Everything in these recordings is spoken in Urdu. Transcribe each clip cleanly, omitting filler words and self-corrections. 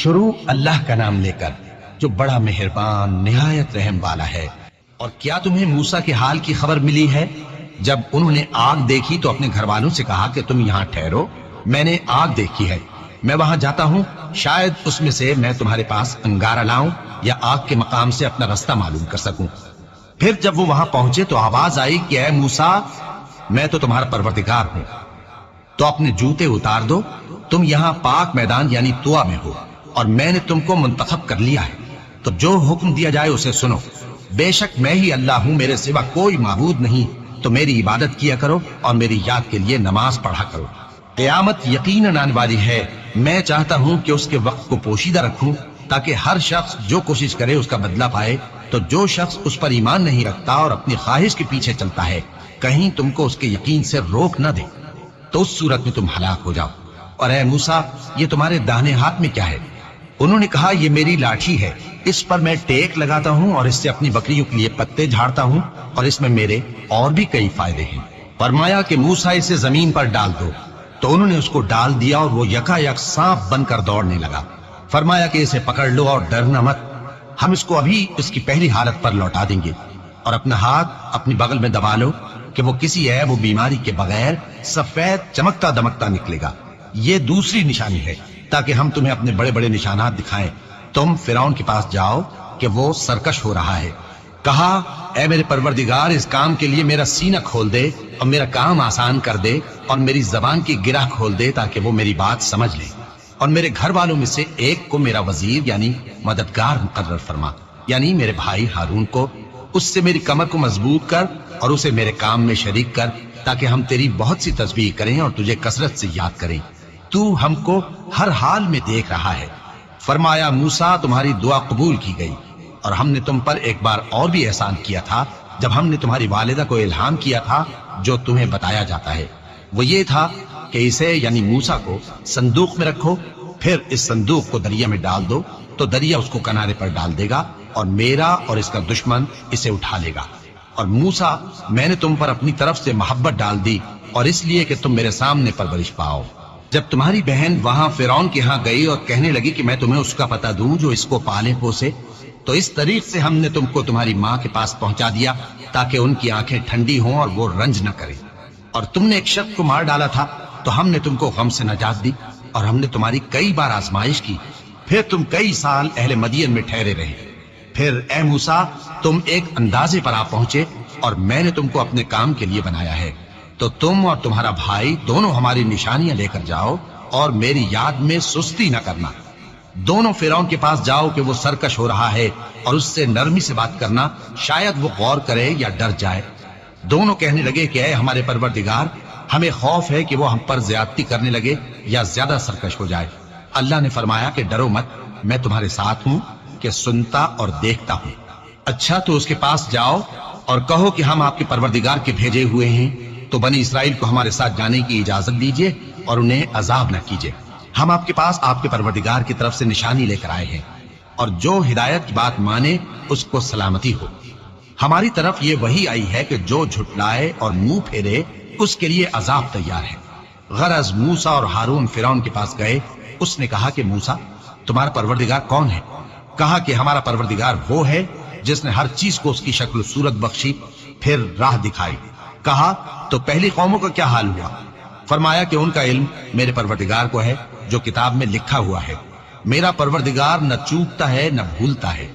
شروع اللہ کا نام لے کر جو بڑا مہربان نہایت رحم والا ہے۔ اور کیا تمہیں موسیٰ کے حال کی خبر ملی ہے؟ جب انہوں نے آگ دیکھی تو اپنے گھر والوں سے کہا کہ تم یہاں ٹھہرو، میں نے آگ دیکھی ہے، میں وہاں جاتا ہوں، شاید اس میں سے میں تمہارے پاس انگارہ لاؤں یا آگ کے مقام سے اپنا راستہ معلوم کر سکوں۔ پھر جب وہ وہاں پہنچے تو آواز آئی کہ اے موسیٰ، میں تو تمہارا پروردگار ہوں، تو اپنے جوتے اتار دو، تم یہاں پاک میدان یعنی طوا میں ہو، اور میں نے تم کو منتخب کر لیا ہے، تو جو حکم دیا جائے اسے سنو۔ بے شک میں ہی اللہ ہوں، میرے سوا کوئی معبود نہیں، تو میری عبادت کیا کرو اور میری یاد کے لیے نماز پڑھا کرو۔ قیامت یقیناً آنے والی ہے، میں چاہتا ہوں کہ اس کے وقت کو پوشیدہ رکھوں تاکہ ہر شخص جو کوشش کرے اس کا بدلہ پائے، تو جو شخص اس پر ایمان نہیں رکھتا اور اپنی خواہش کے پیچھے چلتا ہے کہیں تم کو اس کے یقین سے روک نہ دے، تو اس صورت میں تم ہلاک ہو جاؤ۔ اور اے موسیٰ، یہ تمہارے داہنے ہاتھ میں کیا ہے؟ انہوں نے کہا یہ میری لاٹھی ہے، اس پر میں ٹیک لگاتا ہوں اور اس سے اپنی بکریوں کے لیے پتے جھاڑتا ہوں، اور اس میں میرے اور بھی کئی فائدے ہیں۔ فرمایا کہ موسیٰ اسے زمین پر ڈال دو، تو انہوں نے اس کو ڈال دیا اور وہ یکا یک سانپ بن کر دوڑنے لگا۔ فرمایا کہ اسے پکڑ لو اور ڈرنا مت، ہم اس کو ابھی اس کی پہلی حالت پر لوٹا دیں گے، اور اپنا ہاتھ اپنی بغل میں دبا لو کہ وہ کسی عیب و بیماری کے بغیر سفید چمکتا دمکتا نکلے گا۔ یہ دوسری نشانی ہے تاکہ ہم تمہیں اپنے بڑے بڑے نشانات دکھائیں۔ تم فرعون کے پاس جاؤ کہ وہ سرکش ہو رہا ہے، کہا اے میرے پروردگار، اس کام کے لیے میرا سینہ کھول دے اور میرا کام آسان کر دے، اور میری زبان کی گرہ کھول دے تاکہ وہ میری بات سمجھ لے، اور میرے گھر والوں میں سے ایک کو میرا وزیر یعنی مددگار مقرر فرما، یعنی میرے بھائی ہارون کو، اس سے میری کمر کو مضبوط کر اور اسے میرے کام میں شریک کر، تاکہ ہم تیری بہت سی تسبیح کریں اور تجھے کثرت سے یاد کریں، تو ہم کو ہر حال میں دیکھ رہا ہے۔ فرمایا موسیٰ، تمہاری دعا قبول کی گئی، اور ہم نے تم پر ایک بار اور بھی احسان کیا تھا جب ہم نے تمہاری والدہ کو الہام کیا تھا جو تمہیں بتایا جاتا ہے، وہ یہ تھا کہ اسے یعنی موسیٰ کو صندوق میں رکھو، پھر اس صندوق کو دریا میں ڈال دو تو دریا اس کو کنارے پر ڈال دے گا، اور میرا اور اس کا دشمن اسے اٹھا لے گا۔ اور موسیٰ، میں نے تم پر اپنی طرف سے محبت ڈال دی، اور اس لیے کہ تم میرے سامنے پرورش پاؤ۔ جب تمہاری بہن وہاں فرعون کے ہاں گئی اور کہنے لگی کہ میں تمہیں اس کا پتہ دوں جو اس کو پالے پوسے، تو اس طریق سے ہم نے تم کو تمہاری ماں کے پاس پہنچا دیا تاکہ ان کی آنکھیں ٹھنڈی ہوں اور وہ رنج نہ کرے۔ اور تم نے ایک شخص کو مار ڈالا تھا تو ہم نے تم کو غم سے نجات دی، اور ہم نے تمہاری کئی بار آزمائش کی، پھر تم کئی سال اہل مدین میں ٹھہرے رہے۔ پھر اے موسیٰ، تم ایک اندازے پر آ پہنچے اور میں نے تم کو اپنے کام کے لیے بنایا ہے، تو تم اور تمہارا بھائی دونوں ہماری نشانیاں لے کر جاؤ اور میری یاد میں سستی نہ کرنا۔ دونوں فرعون کے پاس جاؤ کہ وہ سرکش ہو رہا ہے، اور اس سے نرمی سے بات کرنا، شاید وہ غور کرے یا ڈر جائے۔ دونوں کہنے لگے کہ اے ہمارے پروردگار، ہمیں خوف ہے کہ وہ ہم پر زیادتی کرنے لگے یا زیادہ سرکش ہو جائے۔ اللہ نے فرمایا کہ ڈرو مت، میں تمہارے ساتھ ہوں کہ سنتا اور دیکھتا ہوں۔ اچھا تو اس کے پاس جاؤ اور کہو کہ ہم آپ کے پروردگار کے بھیجے ہوئے ہیں، تو بنی اسرائیل کو ہمارے ساتھ جانے کی اجازت دیجیے اور انہیں عذاب نہ کیجیے۔ ہم آپ کے پاس آپ کے پروردگار کی طرف سے نشانی لے کر آئے ہیں، اور جو ہدایت کی بات مانے اس کو سلامتی ہو۔ ہماری طرف یہ وحی آئی ہے کہ جو جھٹلائے اور منہ پھیرے اس کے لیے عذاب تیار ہے۔ غرض موسیٰ اور ہارون فرعون کے پاس گئے، اس نے کہا کہ موسیٰ، تمہارا پروردگار کون ہے؟ کہا کہ ہمارا پروردگار وہ ہے جس نے ہر چیز کو اس کی شکل و صورت بخشی، پھر راہ دکھائی۔ کہا تو پہلی قوموں کا کیا حال ہوا؟ فرمایا کہ ان کا علم میرے پروردگار کو ہے جو کتاب میں لکھا ہوا ہے۔ میرا پروردگار نہ چوکتا ہے نہ بھولتا ہے،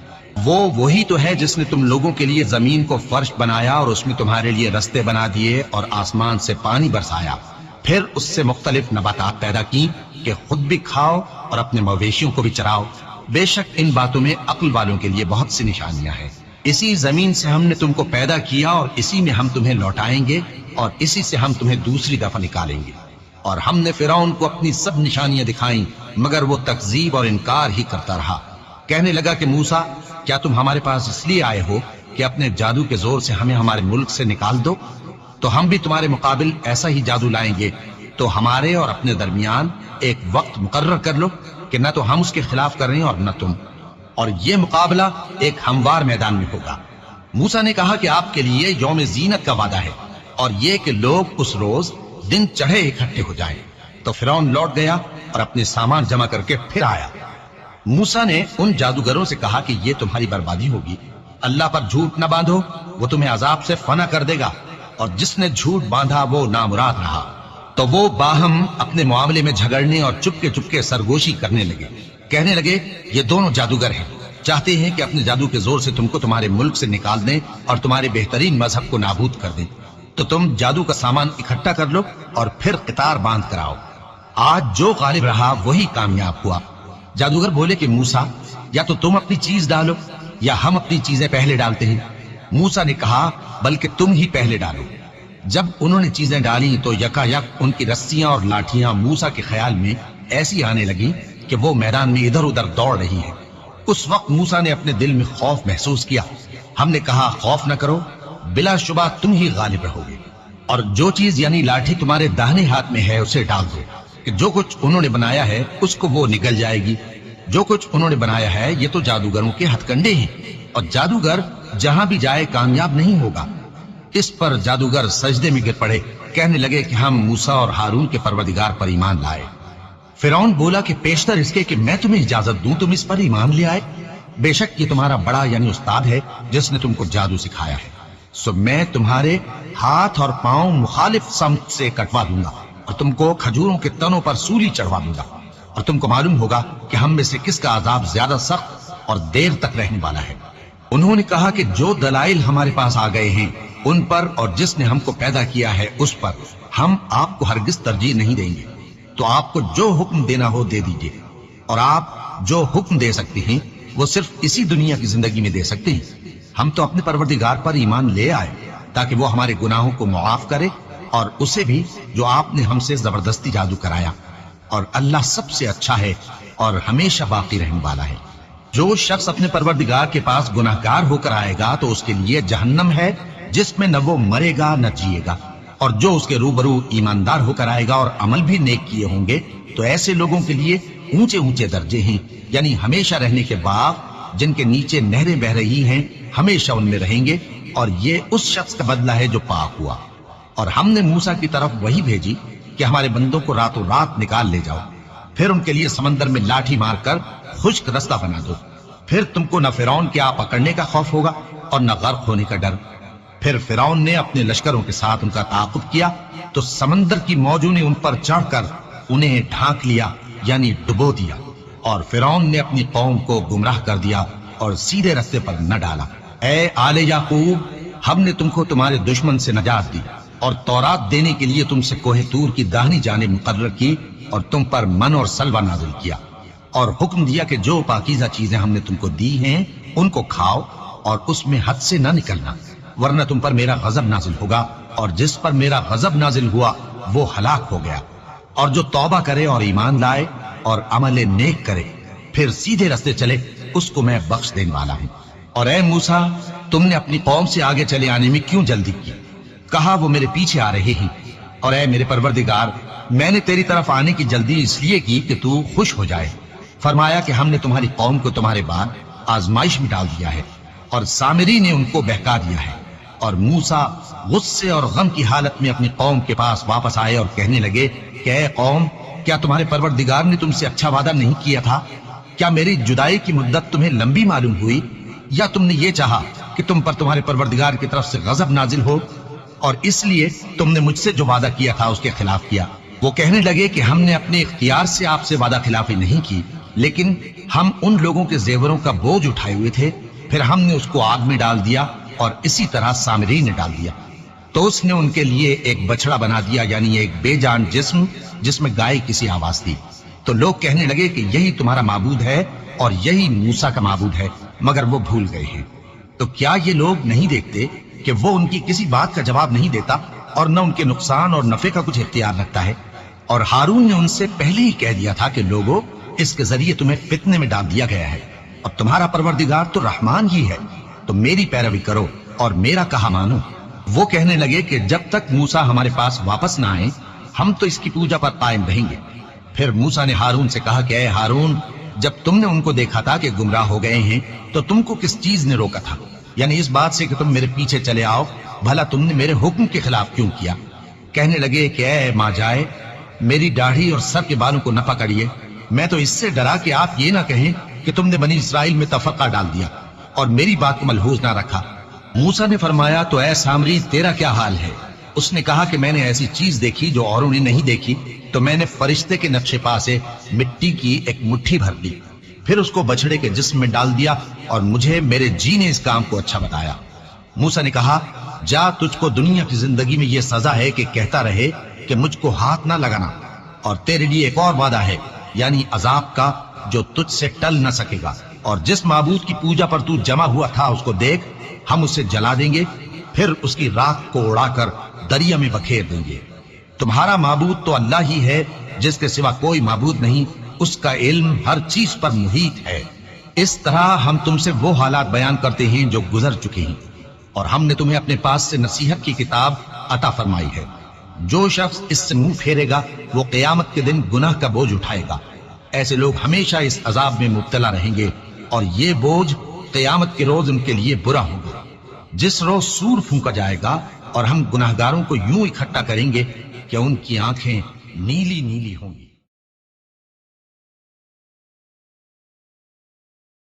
وہ وہی تو ہے جس نے تم لوگوں کے لیے زمین کو فرش بنایا اور اس میں تمہارے لیے رستے بنا دیے اور آسمان سے پانی برسایا، پھر اس سے مختلف نباتات پیدا کی کہ خود بھی کھاؤ اور اپنے مویشیوں کو بھی چراؤ۔ بے شک ان باتوں میں عقل والوں کے لیے بہت سی نشانیاں ہیں۔ اسی زمین سے ہم نے تم کو پیدا کیا اور اسی میں ہم تمہیں لوٹائیں گے اور اسی سے ہم تمہیں دوسری دفعہ نکالیں گے۔ اور ہم نے فرعون کو اپنی سب نشانیاں دکھائیں مگر وہ تکذیب اور انکار ہی کرتا رہا۔ کہنے لگا کہ موسیٰ، کیا تم ہمارے پاس اس لیے آئے ہو کہ اپنے جادو کے زور سے ہمیں ہمارے ملک سے نکال دو؟ تو ہم بھی تمہارے مقابل ایسا ہی جادو لائیں گے، تو ہمارے اور اپنے درمیان ایک وقت مقرر کر لو کہ نہ تو ہم اس کے خلاف کریں اور نہ تم، اور یہ مقابلہ ایک ہموار میدان میں ہوگا۔ موسیٰ نے کہا کہ آپ کے لیے یوم زینت کا وعدہ ہے، اور یہ کہ لوگ اس روز دن چڑھے اکٹھے ہو جائیں۔ تو فرعون لوٹ گیا اور اپنے سامان جمع کر کے پھر آیا۔ موسیٰ نے ان جادوگروں سے کہا کہ یہ تمہاری بربادی ہوگی، اللہ پر جھوٹ نہ باندھو، وہ تمہیں عذاب سے فنا کر دے گا، اور جس نے جھوٹ باندھا وہ نامراد رہا۔ تو وہ باہم اپنے معاملے میں جھگڑنے اور چپکے سرگوشی کرنے لگے، کہنے لگے یہ دونوں جادوگر ہیں، چاہتے ہیں کہ اپنے جادو کے زور سے تم کو تمہارے ملک سے نکال دیں اور تمہارے بہترین مذہب کو نابود کر دیں، تو تم جادو کا سامان اکٹھا کر لو اور پھر قطار باندھ کر آؤ، آج جو غالب رہا وہی کامیاب ہوا۔ جادوگر بولے کہ موسیٰ، یا تو تم اپنی چیز ڈالو یا ہم اپنی چیزیں پہلے ڈالتے ہیں۔ موسیٰ نے کہا بلکہ تم ہی پہلے ڈالو۔ جب انہوں نے چیزیں ڈالی تو یکا یک ان کی رسیاں اور لاٹھیاں موسیٰ کے خیال میں ایسی آنے لگی کہ وہ میدان میں ادھر ادھر دوڑ رہی ہیں۔ اس وقت موسیٰ نے اپنے دل میں خوف محسوس کیا۔ ہم نے کہا خوف نہ کرو، بلا شبہ تم ہی غالب رہو گے، اور جو چیز یعنی لاٹھی تمہارے داہنے ہاتھ میں ہے اسے ڈال دو، کہ جو کچھ انہوں نے بنایا ہے اس کو وہ نگل جائے گی۔ جو کچھ انہوں نے بنایا ہے یہ تو جادوگروں کے ہتھ کنڈے ہیں، اور جادوگر جہاں بھی جائے کامیاب نہیں ہوگا۔ اس پر جادوگر سجدے میں گر پڑے، کہنے لگے کہ ہم موسیٰ اور ہارون کے پروردگار پر ایمان لائے۔ فرعون بولا کہ پیشتر اس کے کہ میں تمہیں اجازت دوں تم اس پر ایمان لے آئے، بے شک یہ تمہارا بڑا یعنی استاد ہے جس نے تم کو جادو سکھایا ہے، سو میں تمہارے ہاتھ اور پاؤں مخالف سمت سے کٹوا دوں گا اور تم کو کھجوروں کے تنوں پر سولی چڑھوا دوں گا، اور تم کو معلوم ہوگا کہ ہم میں سے کس کا عذاب زیادہ سخت اور دیر تک رہنے والا ہے۔ انہوں نے کہا کہ جو دلائل ہمارے پاس آ گئے ہیں ان پر اور جس نے ہم کو پیدا کیا ہے اس پر ہم آپ کو ہرگز ترجیح نہیں دیں گے، تو آپ کو جو حکم دینا ہو دے دیجئے، اور آپ جو حکم دے سکتے ہیں وہ صرف اسی دنیا کی زندگی میں دے سکتے ہیں۔ ہم تو اپنے پروردگار پر ایمان لے آئے تاکہ وہ ہمارے گناہوں کو معاف کرے، اور اسے بھی جو آپ نے ہم سے زبردستی جادو کرایا، اور اللہ سب سے اچھا ہے اور ہمیشہ باقی رہنے والا ہے۔ جو شخص اپنے پروردگار کے پاس گناہگار ہو کر آئے گا تو اس کے لیے جہنم ہے جس میں نہ وہ مرے گا نہ جیے گا، اور جو اس کے روبرو ایماندار ہو کر آئے گا اور عمل بھی نیک کیے ہوں گے تو ایسے لوگوں کے لیے اونچے اونچے درجے ہیں، یعنی ہمیشہ رہنے کے باغ جن کے نیچے نہریں بہ رہی ہیں، ہمیشہ ان میں رہیں گے، اور یہ اس شخص کا بدلہ ہے جو پاک ہوا۔ اور ہم نے موسیٰ کی طرف وہی بھیجی کہ ہمارے بندوں کو راتوں رات نکال لے جاؤ، پھر ان کے لیے سمندر میں لاٹھی مار کر خشک رستہ بنا دو، پھر تم کو نہ فرعون کے آ پکڑنے کا خوف ہوگا اور نہ غرق ہونے کا ڈر۔ پھر فرعون نے اپنے لشکروں کے ساتھ ان کا تعاقب کیا تو سمندر کی موجوں نے ان پر چڑھ کر انہیں ڈھانک لیا یعنی ڈبو دیا، اور فرعون نے اپنی قوم کو گمراہ کر دیا اور سیدھے رستے پر نہ ڈالا۔ اے آل یعقوب، ہم نے تم کو تمہارے دشمن سے نجات دی اور تورات دینے کے لیے تم سے کوہ طور کی داہنی جانب مقرر کی، اور تم پر من اور سلوہ نازل کیا، اور حکم دیا کہ جو پاکیزہ چیزیں ہم نے تم کو دی ہیں ان کو کھاؤ اور اس میں حد سے نہ نکلنا، ورنہ تم پر میرا غضب نازل ہوگا، اور جس پر میرا غضب نازل ہوا وہ ہلاک ہو گیا۔ اور جو توبہ کرے اور ایمان لائے اور عمل نیک کرے پھر سیدھے رستے چلے اس کو میں بخش دینے والا ہوں۔ اور اے موسیٰ، تم نے اپنی قوم سے آگے چلے آنے میں کیوں جلدی کی؟ کہا وہ میرے پیچھے آ رہے ہیں۔ اور اے میرے پروردگار، میں نے تیری طرف آنے کی جلدی اس لیے کی کہ تو خوش ہو جائے۔ فرمایا کہ ہم نے تمہاری قوم کو تمہارے بعد آزمائش میں ڈال دیا ہے، اور سامری نے ان کو بہکا دیا ہے۔ اور موسیٰ غصے اور غم کی حالت میں اپنی قوم کے پاس واپس آئے اور کہنے لگے کہ اے قوم، کیا تمہارے پروردگار نے تم سے اچھا وعدہ نہیں کیا تھا؟ کیا میری جدائی کی مدت تمہیں لمبی معلوم ہوئی، یا تم نے یہ چاہا کہ تم پر تمہارے پروردگار کی طرف سے غضب نازل ہو، اور اس لیے تم نے مجھ سے جو وعدہ کیا تھا اس کے خلاف کیا؟ وہ کہنے لگے کہ ہم نے اپنے اختیار سے آپ سے وعدہ خلافی نہیں کی، لیکن ہم ان لوگوں کے زیوروں کا بوجھ اٹھائے ہوئے تھے، پھر ہم نے اس کو آگ میں ڈال دیا، اور اسی طرح سامری نے ڈال دیا۔ تو اس نے ان کے لیے ایک بچڑا بنا دیا، یعنی ایک بے جان جسم جس میں گائے کسی آواز تھی۔ تو لوگ کہنے لگے کہ یہی تمہارا معبود ہے اور یہی موسیٰ کا معبود ہے، مگر وہ بھول گئے ہیں۔ تو کیا یہ لوگ نہیں دیکھتے کہ وہ ان کی کسی بات کا جواب نہیں دیتا اور نہ ان کے نقصان اور نفع کا کچھ اختیار رکھتا ہے؟ اور ہارون نے ان سے پہلے ہی کہہ دیا تھا کہ لوگوں، اس کے ذریعے تمہیں فتنے میں ڈال دیا گیا ہے، اور تمہارا پروردگار تو رحمان ہی ہے، تو میری پیروی کرو اور میرا کہا مانو۔ وہ کہنے لگے کہ جب تک موسیٰ ہمارے پاس واپس نہ آئے ہم تو اس کی پوجا پر قائم رہیں گے۔ پھر موسیٰ نے ہارون سے کہا کہ اے ہارون، جب تم نے ان کو دیکھا تھا کہ گمراہ ہو گئے ہیں تو تم کو کس چیز نے روکا تھا؟ یعنی اس بات سے کہ تم میرے پیچھے چلے آؤ، بھلا تم نے میرے حکم کے خلاف کیوں کیا؟ کہنے لگے کہ اے ماں جائے، میری داڑھی اور سر کے بالوں کو نہ پکڑیے، میں تو اس سے ڈرا کہ آپ یہ نہ کہیں کہ تم نے بنی اسرائیل میں تفرقہ ڈال دیا اور میری بات کو ملحوظ نہ رکھا۔ موسیٰ نے فرمایا تو اے سامری تیرا کیا حال ہے؟ اس نے کہا کہ میں نے ایسی چیز دیکھی جو اوروں نے نہیں دیکھی، تو میں نے فرشتے کے نقش پا سے مٹی کی ایک مٹھی بھر لی، پھر اس کو بچڑے کے جسم میں ڈال دیا اور مجھے میرے جی نے اس کام کو اچھا بتایا۔ موسیٰ نے کہا جا، تجھ کو دنیا کی زندگی میں یہ سزا ہے کہ کہتا رہے کہ مجھ کو ہاتھ نہ لگانا، اور تیرے لیے ایک اور وعدہ ہے، یعنی عذاب کا جو تجھ سے ٹل نہ سکے گا، اور جس معبود کی پوجا پر تو جمع ہوا تھا اس کو دیکھ، ہم اسے جلا دیں گے، پھر اس کی راکھ کو اڑا کر دریا میں بکھیر دیں گے۔ تمہارا معبود تو اللہ ہی ہے، جس کے سوا کوئی معبود نہیں، اس کا علم ہر چیز پر محیط ہے۔ اس طرح ہم تم سے وہ حالات بیان کرتے ہیں جو گزر چکے ہیں، اور ہم نے تمہیں اپنے پاس سے نصیحت کی کتاب عطا فرمائی ہے۔ جو شخص اس سے منہ پھیرے گا وہ قیامت کے دن گناہ کا بوجھ اٹھائے گا۔ ایسے لوگ ہمیشہ اس عذاب میں مبتلا رہیں گے، اور یہ بوجھ قیامت کے روز ان کے لیے برا ہوگا۔ جس روز سور پھونکا جائے گا اور ہم گناہگاروں کو یوں اکٹھا کریں گے کہ ان کی آنکھیں نیلی نیلی ہوں گی۔